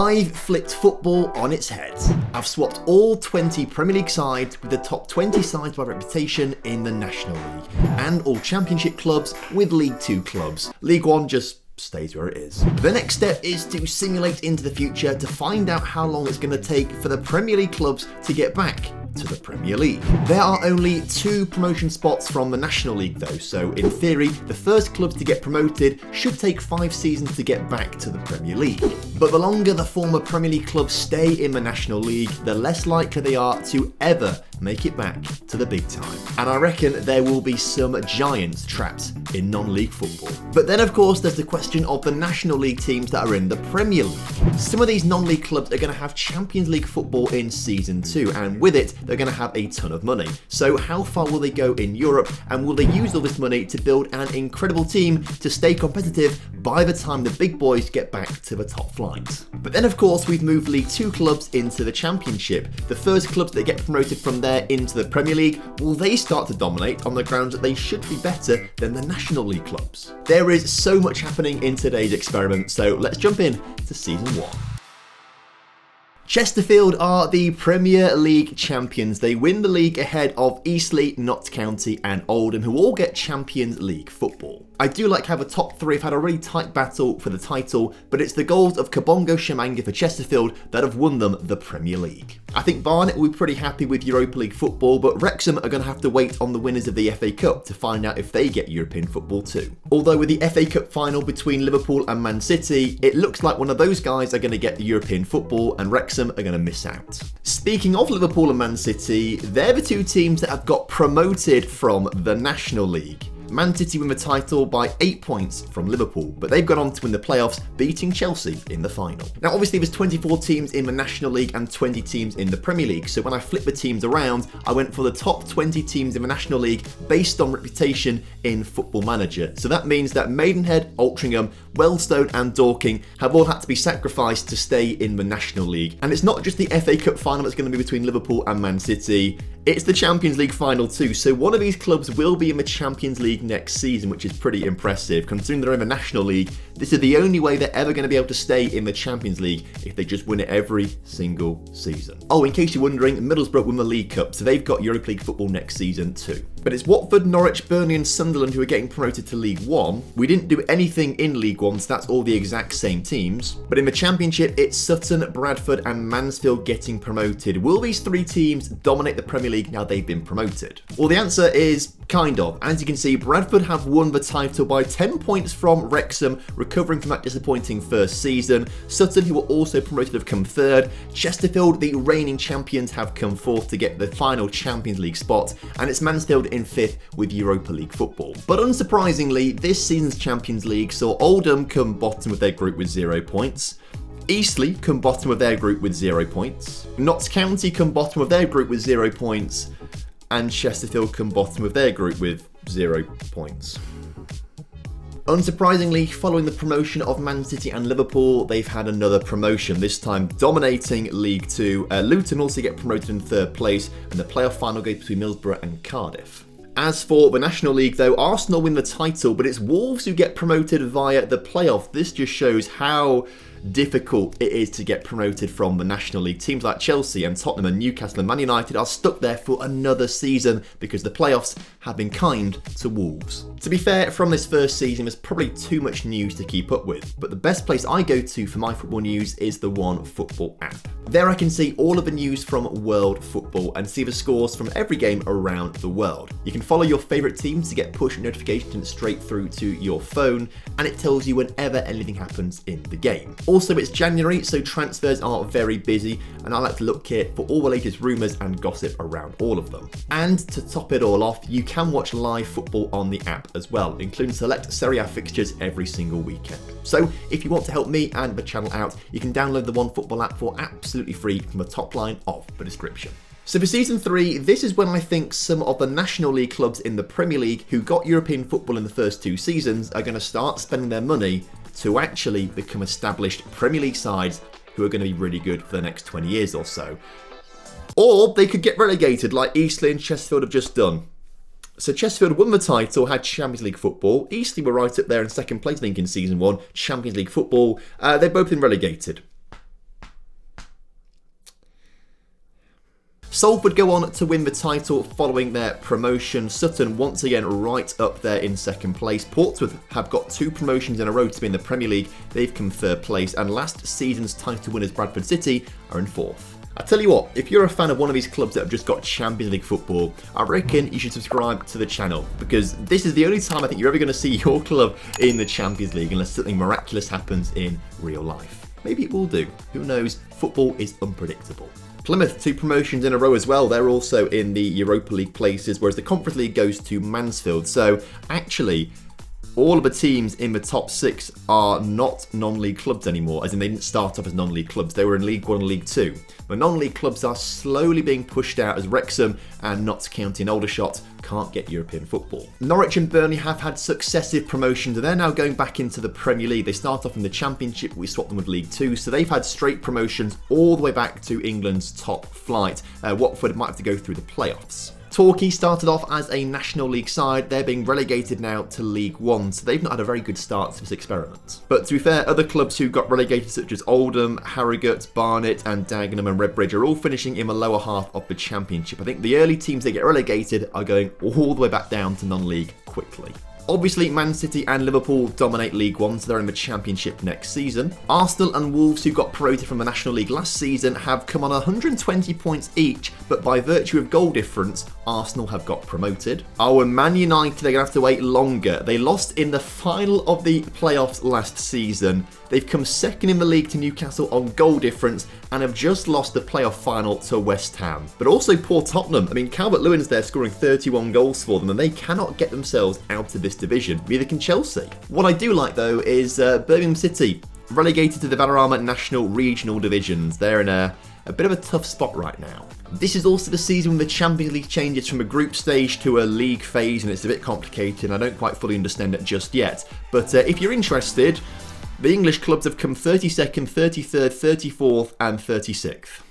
I've flipped football on its head. I've swapped all 20 Premier League sides with the top 20 sides by reputation in the National League, and all Championship clubs with League 2 clubs. League 1 just stays where it is. The next step is to simulate into the future to find out how long it's going to take for the Premier League clubs to get back to the Premier League. There are only 2 promotion spots from the National League though, so in theory, the first clubs to get promoted should take 5 seasons to get back to the Premier League. But the longer the former Premier League clubs stay in the National League, the less likely they are to ever make it back to the big time. And I reckon there will be some giants trapped in non-league football. But then of course there's the question of the National League teams that are in the Premier League. Some of these non-league clubs are going to have Champions League football in season 2, and with it they're going to have a ton of money. So how far will they go in Europe, and will they use all this money to build an incredible team to stay competitive by the time the big boys get back to the top flight? But then of course we've moved League 2 clubs into the Championship. The first clubs that get promoted from there into the Premier League, will they start to dominate on the grounds that they should be better than the National League clubs? There is so much happening in today's experiment, so let's jump in to season 1. Chesterfield are the Premier League champions. They win the league ahead of Eastleigh, Notts County and Oldham, who all get Champions League football. I do like how the top 3 have had a really tight battle for the title, but it's the goals of Kabongo Shamanga for Chesterfield that have won them the Premier League. I think Barnet will be pretty happy with Europa League football, but Wrexham are going to have to wait on the winners of the FA Cup to find out if they get European football too. Although with the FA Cup final between Liverpool and Man City, it looks like one of those guys are going to get the European football and Wrexham are going to miss out. Speaking of Liverpool and Man City, they're the 2 teams that have got promoted from the National League. Man City win the title by 8 points from Liverpool, but they've gone on to win the playoffs, beating Chelsea in the final. Now obviously there's 24 teams in the National League and 20 teams in the Premier League, so when I flipped the teams around, I went for the top 20 teams in the National League based on reputation in Football Manager. So that means that Maidenhead, Altrincham, Wealdstone and Dorking have all had to be sacrificed to stay in the National League. And it's not just the FA Cup final that's going to be between Liverpool and Man City, it's the Champions League final too, so one of these clubs will be in the Champions League next season, which is pretty impressive. Considering they're in the National League, this is the only way they're ever going to be able to stay in the Champions League if they just win it every single season. Oh, in case you're wondering, Middlesbrough won the League Cup, so they've got Europa League football next season too. But it's Watford, Norwich, Burnley and Sunderland who are getting promoted to League 1. We didn't do anything in League 1, so that's all the exact same teams. But in the Championship, it's Sutton, Bradford and Mansfield getting promoted. Will these 3 teams dominate the Premier League now they've been promoted? Well, the answer is kind of. As you can see, Bradford have won the title by 10 points from Wrexham, recovering from that disappointing first season. Sutton, who were also promoted, have come 3rd. Chesterfield, the reigning champions, have come 4th to get the final Champions League spot, and it's Mansfield in 5th with Europa League football. But unsurprisingly, this season's Champions League saw Oldham come bottom of their group with 0 points. Eastleigh come bottom of their group with 0 points. Notts County come bottom of their group with 0 points. And Chesterfield come bottom of their group with 0 points. Unsurprisingly, following the promotion of Man City and Liverpool, they've had another promotion, this time dominating League 2. Luton also get promoted in 3rd place, and the playoff final goes between Middlesbrough and Cardiff. As for the National League though, Arsenal win the title, but it's Wolves who get promoted via the playoff. This just shows how difficult it is to get promoted from the National League. Teams like Chelsea and Tottenham and Newcastle and Man United are stuck there for another season because the playoffs have been kind to Wolves. To be fair, from this first season there's probably too much news to keep up with, but the best place I go to for my football news is the One Football app. There I can see all of the news from world football and see the scores from every game around the world. You can follow your favourite teams to get push notifications straight through to your phone, and it tells you whenever anything happens in the game. Also, it's January, so transfers are very busy, and I like to look here for all the latest rumours and gossip around all of them. And to top it all off, you can watch live football on the app as well, including select Serie A fixtures every single weekend. So if you want to help me and the channel out, you can download the One Football app for absolutely free from the top line of the description. So for Season 3, this is when I think some of the National League clubs in the Premier League who got European football in the first 2 seasons are going to start spending their money to actually become established Premier League sides who are going to be really good for the next 20 years or so. Or they could get relegated like Eastleigh and Chesterfield have just done. So Chesterfield won the title, had Champions League football. Eastleigh were right up there in second place, I think, in Season 1, Champions League football. They've both been relegated. Salford go on to win the title following their promotion. Sutton once again right up there in second place. Portsmouth have got 2 promotions in a row to be in the Premier League. They've come third place, and last season's title winners Bradford City are in 4th. I tell you what, if you're a fan of one of these clubs that have just got Champions League football, I reckon you should subscribe to the channel, because this is the only time I think you're ever going to see your club in the Champions League unless something miraculous happens in real life. Maybe it will do. Who knows? Football is unpredictable. Plymouth, 2 promotions in a row as well. They're also in the Europa League places, whereas the Conference League goes to Mansfield. So actually, all of the teams in the top 6 are not non-league clubs anymore, as in they didn't start off as non-league clubs. They were in League 1 and League 2. The non-league clubs are slowly being pushed out as Wrexham and Notts County and Aldershot can't get European football. Norwich and Burnley have had successive promotions, and they're now going back into the Premier League. They start off in the Championship, we swap them with League 2, so they've had straight promotions all the way back to England's top flight. Watford might have to go through the playoffs. Torquay started off as a National League side. They're being relegated now to League 1, so they've not had a very good start to this experiment. But to be fair, other clubs who got relegated, such as Oldham, Harrogate, Barnet and Dagenham and Redbridge, are all finishing in the lower half of the Championship. I think the early teams that get relegated are going all the way back down to non-league quickly. Obviously, Man City and Liverpool dominate League 1, so they're in the Championship next season. Arsenal and Wolves, who got promoted from the National League last season, have come on 120 points each, but by virtue of goal difference, Arsenal have got promoted. Oh, and Man United, they're going to have to wait longer. They lost in the final of the playoffs last season. They've come second in the league to Newcastle on goal difference and have just lost the playoff final to West Ham. But also poor Tottenham. I mean, Calvert-Lewin's there scoring 31 goals for them, and they cannot get themselves out of this division. Neither can Chelsea. What I do like, though, is Birmingham City, relegated to the Vanarama National Regional Divisions. They're in a bit of a tough spot right now. This is also the season when the Champions League changes from a group stage to a league phase, and it's a bit complicated, and I don't quite fully understand it just yet. But if you're interested, the English clubs have come 32nd, 33rd, 34th and 36th.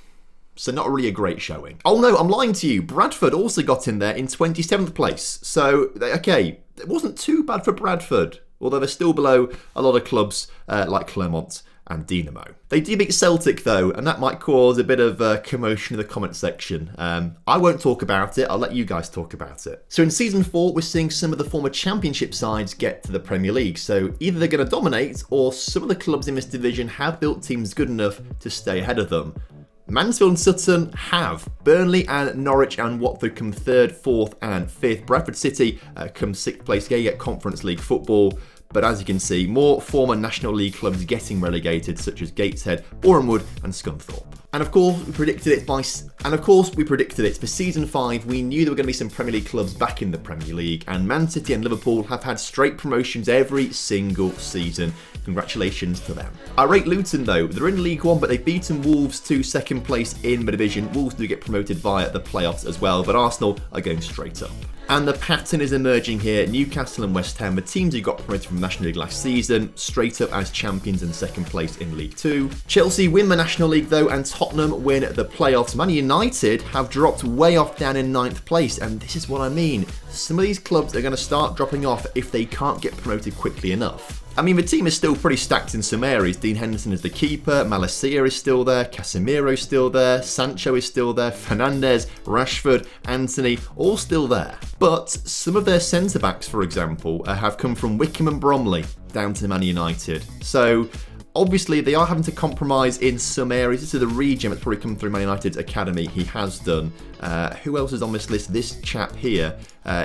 So not really a great showing. Oh no, I'm lying to you. Bradford also got in there in 27th place. So, okay, it wasn't too bad for Bradford, although they're still below a lot of clubs like Clermont and Dinamo. They do beat Celtic though, and that might cause a bit of commotion in the comment section. I won't talk about it, I'll let you guys talk about it. So in Season 4, we're seeing some of the former Championship sides get to the Premier League, so either they're going to dominate, or some of the clubs in this division have built teams good enough to stay ahead of them. Mansfield and Sutton have. Burnley and Norwich and Watford come 3rd, 4th and 5th. Bradford City come 6th place, they get Conference League football. But as you can see, more former National League clubs getting relegated, such as Gateshead, Bournemouth and Scunthorpe. And of course, we predicted it for Season 5. We knew there were going to be some Premier League clubs back in the Premier League, and Man City and Liverpool have had straight promotions every single season. Congratulations to them. I rate Luton though. They're in League 1, but they've beaten Wolves to 2nd place in the division. Wolves do get promoted via the playoffs as well, but Arsenal are going straight up. And the pattern is emerging here. Newcastle and West Ham, the teams who got promoted from the National League last season, straight up as champions and 2nd place in League 2. Chelsea win the National League though, and Tottenham win the playoffs. Man United have dropped way off down in 9th place, and this is what I mean. Some of these clubs are going to start dropping off if they can't get promoted quickly enough. I mean, the team is still pretty stacked in some areas. Dean Henderson is the keeper, Malacia is still there, Casemiro's still there, Sancho is still there, Fernandes, Rashford, Anthony, all still there. But some of their centre-backs, for example, have come from Wickham and Bromley down to Man United. So obviously, they are having to compromise in some areas. This is the regen that's probably come through Man United's academy. He has done. Who else is on this list? This chap here.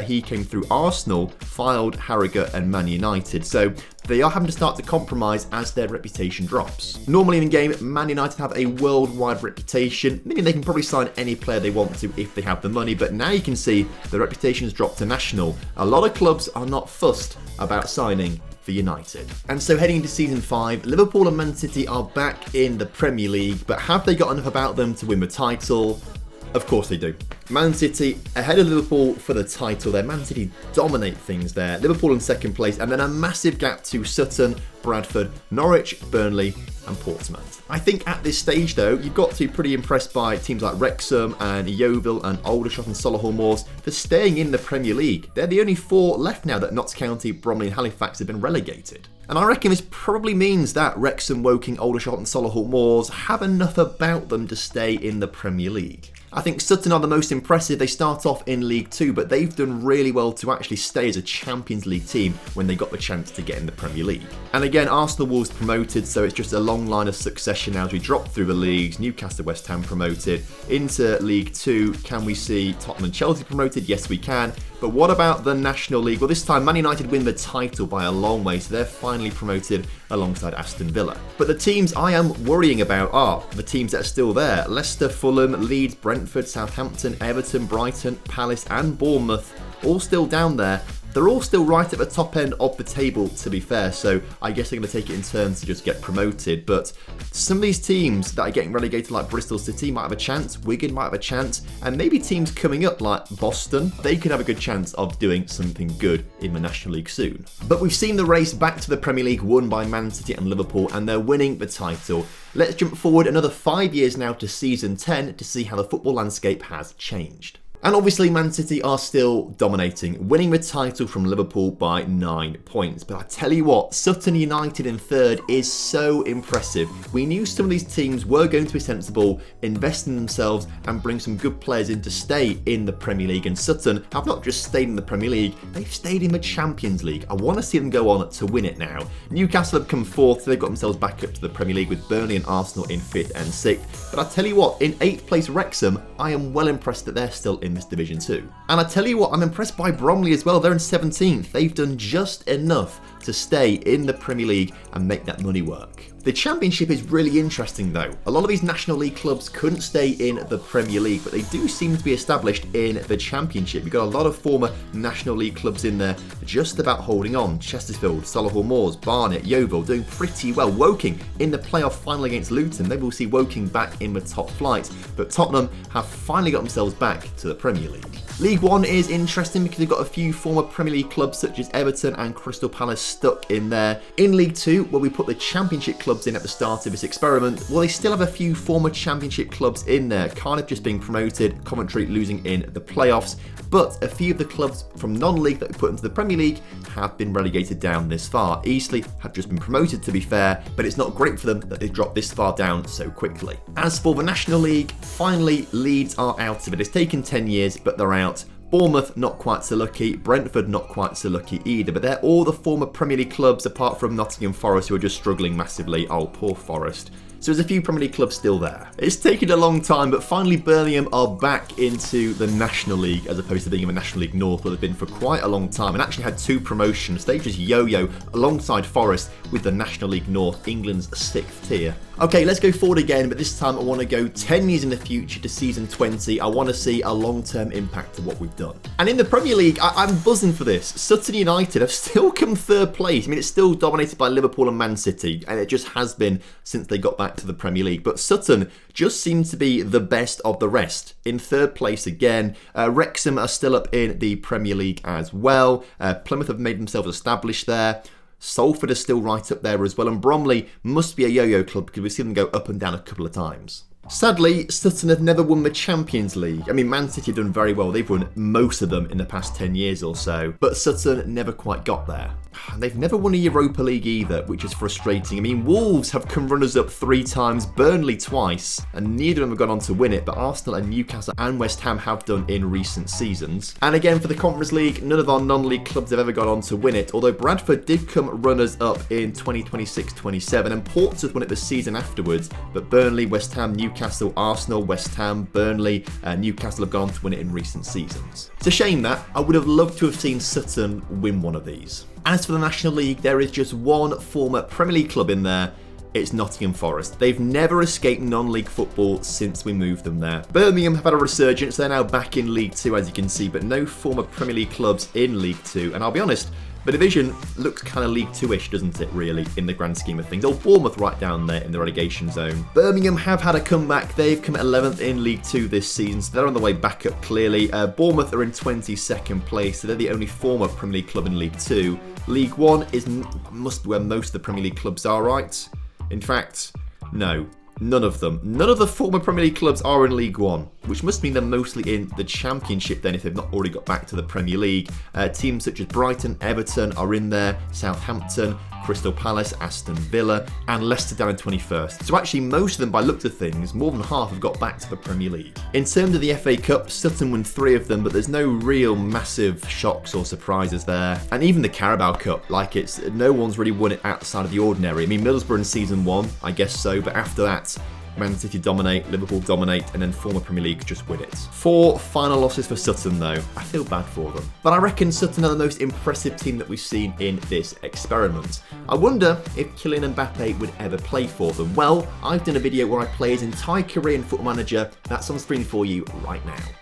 He came through Arsenal, Fylde, Harrogate and Man United. So they are having to start to compromise as their reputation drops. Normally in the game, Man United have a worldwide reputation, meaning they can probably sign any player they want to if they have the money. But now you can see the reputation has dropped to national. A lot of clubs are not fussed about signing for United. And so heading into Season 5, Liverpool and Man City are back in the Premier League, but have they got enough about them to win the title? Of course they do. Man City ahead of Liverpool for the title there. Man City dominate things there. Liverpool in 2nd place, and then a massive gap to Sutton, Bradford, Norwich, Burnley and Portsmouth. I think at this stage though, you've got to be pretty impressed by teams like Wrexham and Yeovil and Aldershot and Solihull Moors for staying in the Premier League. They're the only 4 left now that Notts County, Bromley and Halifax have been relegated. And I reckon this probably means that Wrexham, Woking, Aldershot and Solihull Moors have enough about them to stay in the Premier League. I think Sutton are the most impressive. They start off in League 2, but they've done really well to actually stay as a Champions League team when they got the chance to get in the Premier League. And again, Arsenal Wolves promoted, so it's just a long line of succession now as we drop through the leagues. Newcastle, West Ham promoted. Into League 2, can we see Tottenham and Chelsea promoted? Yes, we can. But what about the National League? Well, this time Man United win the title by a long way, so they're finally promoted alongside Aston Villa. But the teams I am worrying about are the teams that are still there. Leicester, Fulham, Leeds, Brentford, Southampton, Everton, Brighton, Palace and Bournemouth, all still down there. They're all still right at the top end of the table, to be fair, so I guess they're going to take it in turns to just get promoted. But some of these teams that are getting relegated, like Bristol City, might have a chance, Wigan might have a chance, and maybe teams coming up like Boston, they could have a good chance of doing something good in the National League soon. But we've seen the race back to the Premier League won by Man City and Liverpool, and they're winning the title. Let's jump forward another 5 years now to season 10 to see how the football landscape has changed. And obviously Man City are still dominating, winning the title from Liverpool by 9 points. But I tell you what, Sutton United in third is so impressive. We knew some of these teams were going to be sensible, invest in themselves and bring some good players in to stay in the Premier League. And Sutton have not just stayed in the Premier League, they've stayed in the Champions League. I want to see them go on to win it now. Newcastle have come fourth, so they've got themselves back up to the Premier League with Burnley and Arsenal in 5th and 6th. But I tell you what, in 8th place Wrexham, I am well impressed that they're still in this Division 2. And I tell you what, I'm impressed by Bromley as well. They're in 17th. They've done just enough to stay in the Premier League and make that money work. The Championship is really interesting though. A lot of these National League clubs couldn't stay in the Premier League, but they do seem to be established in the Championship. You've got a lot of former National League clubs in there just about holding on. Chesterfield, Solihull Moors, Barnet, Yeovil doing pretty well. Woking in the playoff final against Luton. Maybe we'll see Woking back in the top flight, but Tottenham have finally got themselves back to the Premier League. League One is interesting because they've got a few former Premier League clubs such as Everton and Crystal Palace stuck in there. In League Two, where we put the Championship clubs in at the start of this experiment, well, they still have a few former Championship clubs in there. Cardiff just being promoted, Coventry losing in the playoffs, but a few of the clubs from non-league that we put into the Premier League have been relegated down this far. Eastleigh have just been promoted, to be fair, but it's not great for them that they've dropped this far down so quickly. As for the National League, finally Leeds are out of it. It's taken 10 years, but they're out. Bournemouth not quite so lucky, Brentford not quite so lucky either, but they're all the former Premier League clubs apart from Nottingham Forest who are just struggling massively. Oh, poor Forest. So there's a few Premier League clubs still there. It's taken a long time, but finally Birmingham are back into the National League as opposed to being in the National League North, where they've been for quite a long time and actually had 2 promotions. They just yo-yo alongside Forest with the National League North, England's 6th tier. Okay, let's go forward again, but this time I want to go 10 years in the future to season 20. I want to see a long-term impact of what we've done. And in the Premier League, I'm buzzing for this. Sutton United have still come 3rd place. I mean, it's still dominated by Liverpool and Man City, and it just has been since they got back to the Premier League. But Sutton just seems to be the best of the rest. In 3rd place again. Wrexham are still up in the Premier League as well. Plymouth have made themselves established there. Salford is still right up there as well, and Bromley must be a yo-yo club because we've seen them go up and down a couple of times. Sadly, Sutton have never won the Champions League. I mean, Man City have done very well. They've won most of them in the past 10 years or so, but Sutton never quite got there. They've never won a Europa League either, which is frustrating. I mean, Wolves have come runners-up 3 times, Burnley twice, and neither of them have gone on to win it, but Arsenal and Newcastle and West Ham have done in recent seasons. And again, for the Conference League, none of our non-league clubs have ever gone on to win it, although Bradford did come runners-up in 2026-27, and Portsmouth won it the season afterwards, but Burnley, West Ham, Newcastle, Arsenal, West Ham, Burnley, Newcastle have gone on to win it in recent seasons. It's a shame that. I would have loved to have seen Sutton win one of these. As for the National League, there is just one former Premier League club in there. It's Nottingham Forest. They've never escaped non-league football since we moved them there. Birmingham have had a resurgence. They're now back in League 2, as you can see, but no former Premier League clubs in League 2. And I'll be honest, the division looks kind of League 2-ish, doesn't it, really, in the grand scheme of things. Oh, Bournemouth right down there in the relegation zone. Birmingham have had a comeback. They've come 11th in League 2 this season, so they're on the way back up clearly. Bournemouth are in 22nd place, so they're the only former Premier League club in League 2. League 1 must be where most of the Premier League clubs are, right? In fact, no. None of them. None of the former Premier League clubs are in League 1. which must mean they're mostly in the Championship then if they've not already got back to the Premier League. Teams such as Brighton, Everton are in there, Southampton, Crystal Palace, Aston Villa, and Leicester down in 21st. So actually most of them, by looks of things, more than half have got back to the Premier League. In terms of the FA Cup, Sutton won 3 of them, but there's no real massive shocks or surprises there. And even the Carabao Cup, no one's really won it outside of the ordinary. I mean, Middlesbrough in season 1, I guess so, but after that, Man City dominate, Liverpool dominate, and then former Premier League just win it. 4 final losses for Sutton though. I feel bad for them. But I reckon Sutton are the most impressive team that we've seen in this experiment. I wonder if Kylian Mbappe would ever play for them. Well, I've done a video where I play his entire career in Football Manager. That's on screen for you right now.